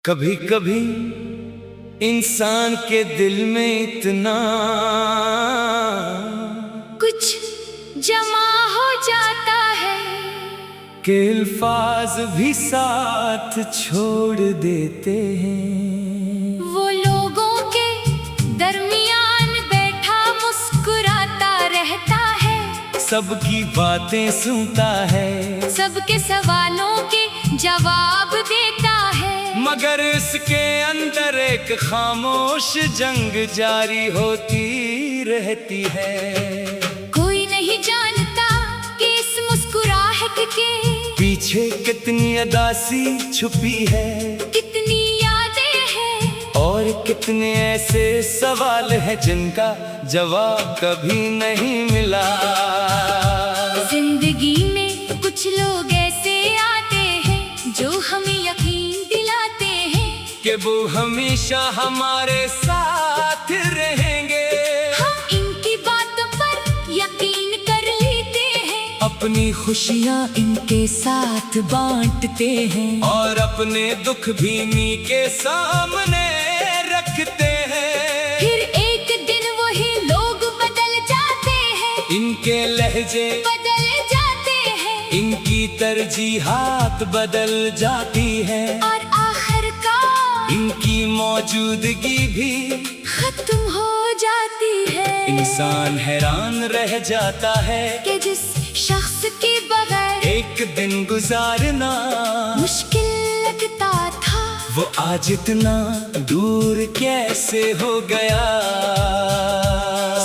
कभी कभी इंसान के दिल में इतना कुछ जमा हो जाता है कि अल्फाज भी साथ छोड़ देते हैं। वो लोगों के दरमियान बैठा मुस्कुराता रहता है, सबकी बातें सुनता है, सबके सवालों के जवाब देता है। मगर इसके अंदर एक खामोश जंग जारी होती रहती है। कोई नहीं जानता कि इस मुस्कुराहट के पीछे कितनी अदासी छुपी है, कितनी यादें हैं और कितने ऐसे सवाल हैं जिनका जवाब कभी नहीं मिला। जिंदगी में कुछ लोग ऐसे आते हैं जो हमें यकीन दिलाते हैं कि वो हमेशा हमारे साथ रहेंगे। हम इनकी बातों पर यकीन कर लेते हैं, अपनी खुशियाँ इनके साथ बांटते हैं और अपने दुख भी इन्हीं के सामने रखते हैं। फिर एक दिन वही लोग बदल जाते हैं, इनके लहजे बदल जाते हैं इनकी तरजीहात बदल जाती है, और आखिरकार इनकी मौजूदगी भी खत्म हो जाती है। इंसान हैरान रह जाता है कि जिस शख्स के बगैर एक दिन गुजारना मुश्किल लगता था, वो आज इतना दूर कैसे हो गया।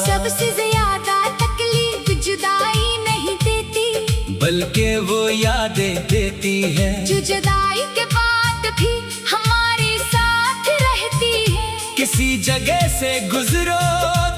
सबसे ज्यादा तकलीफ जुदाई नहीं देती, बल्कि वो यादें देती है जो जुदाई के बाद भी हमारे साथ रहती है। किसी जगह से गुजरो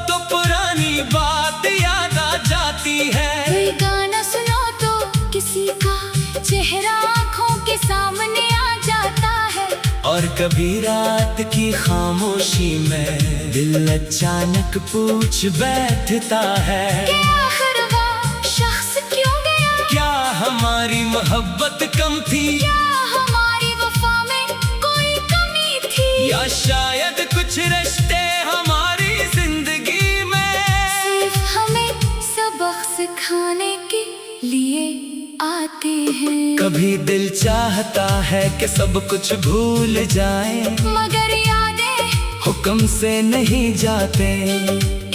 तो पुरानी बात याद आ जाती है। कोई गाना सुनो तो किसी का चेहरा आँखों के सामने आ जाता है, और कभी रात की खामोशी में दिल अचानक पूछ बैठता है कि आखिर वो शख्स क्यों गया, क्या हमारी मोहब्बत कम थी, क्या हमारी वफा में कोई कमी थी, या शायद कुछ रिश्ते हमारी जिंदगी में सिर्फ हमें सबक सिखाने के लिए आते हैं। कभी दिल चाहता है कि सब कुछ भूल जाए, मगर यादें हुक्म से नहीं जाते।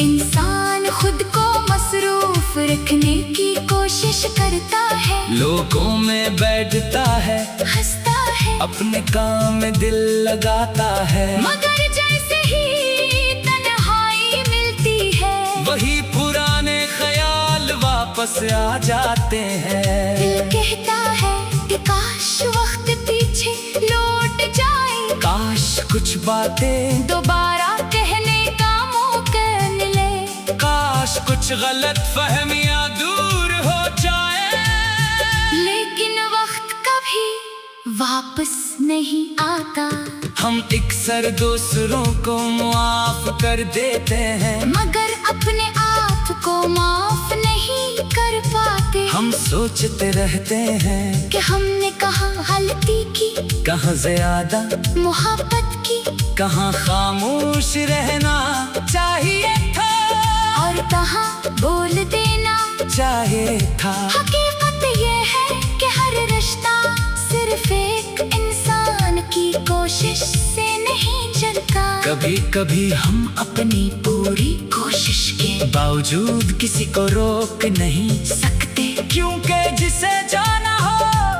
इंसान खुद को मसरूफ रखने की कोशिश करता है, लोगों में बैठता है, हंसता है, अपने काम में दिल लगाता है, मगर जैसे ही तन्हाई मिलती है, वही पुराने ख्याल वापस आ जाते हैं। दिल कहता है कि काश वक्त पीछे लौट जाए, काश कुछ बातें दोबारा कहने का मौका मिले, काश कुछ गलत फहमियां दूर हो जाए। लेकिन वक्त कभी वापस नहीं आता, हम अक्सर दूसरों को माफ कर देते हैं, मगर अपने आप को माफ नहीं कर पाते। हम सोचते रहते हैं कि हमने कहाँ गलती की, कहाँ ज्यादा मोहब्बत की, कहाँ खामोश रहना चाहिए था, और कहाँ बोल देना चाहिए था। हकीकत ये है कि हर रिश्ता सिर्फ एक इंसान की कोशिश से नहीं चलता। कभी कभी हम अपनी पूरी कोशिश के बावजूद किसी को रोक नहीं सकते, क्योंकि जिसे जाना हो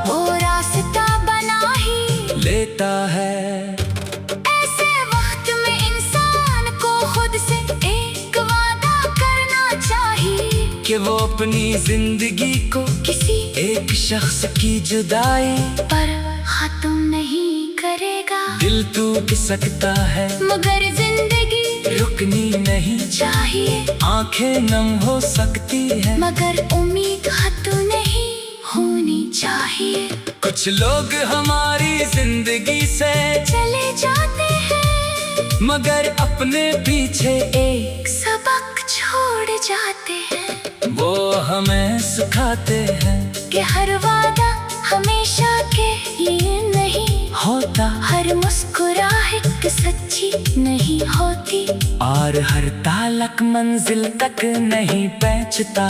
वो रास्ता बना ही लेता है। ऐसे वक्त में इंसान को खुद से एक वादा करना चाहिए कि वो अपनी जिंदगी को किसी एक शख्स की जुदाई पर खत्म नहीं करेगा। दिल टूट सकता है, मगर जिंदगी रुकनी नहीं चाहिए, आंखें नम हो सकती है, मगर उम्मीद खत्म नहीं होनी चाहिए। कुछ लोग हमारी जिंदगी से चले जाते हैं, मगर अपने पीछे एक सबक छोड़ जाते हैं, वो हमें सिखाते हैं कि हर वादा हमेशा के लिए नहीं होता, हर मुस्कुराहट सच्ची नहीं होती, और हर तालक मंजिल तक नहीं पहुंचता।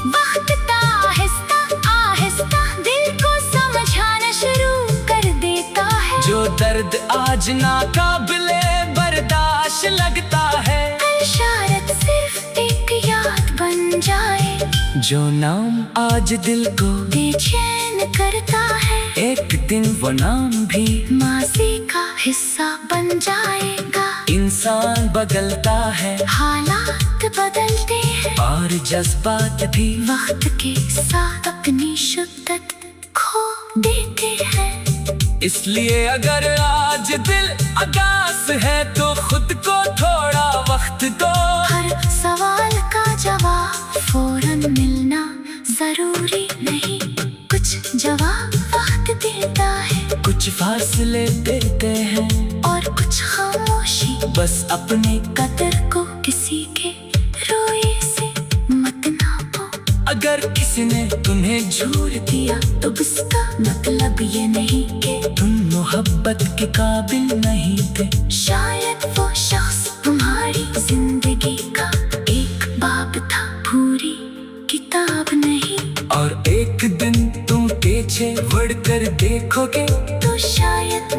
वक्त आहिस्ता आहिस्ता दिल को समझाना शुरू कर देता है। जो दर्द आज नाकाबिले बर्दाश्त लगता है, कल शायद सिर्फ एक याद बन जाए। जो नाम आज दिल को बेचैन करता है, एक दिन वो नाम भी माजी का हिस्सा बन जाएगा। इंसान बदलता है, हालात बदलते हैं, और जज्बात भी वक्त के साथ अपनी शिद्दत खो देते हैं। इसलिए अगर आज दिल अगास है तो खुद को थोड़ा वक्त दो। हर सवाल का जवाब फौरन मिलना जरूरी नहीं, कुछ जवाब वक्त देता है, कुछ फासले देते हैं, और कुछ खामोशी। बस अपने कदर को किसी के रोए से मत नापो। अगर किसी ने तुम्हें झूठ दिया तो इसका मतलब ये नहीं कि तुम मोहब्बत के काबिल नहीं थे। शायद वो शख्स तुम्हारी जिंदगी का एक बाब था, पूरी किताब नहीं। और एक दिन तुम पीछे बढ़कर देखोगे तो शायद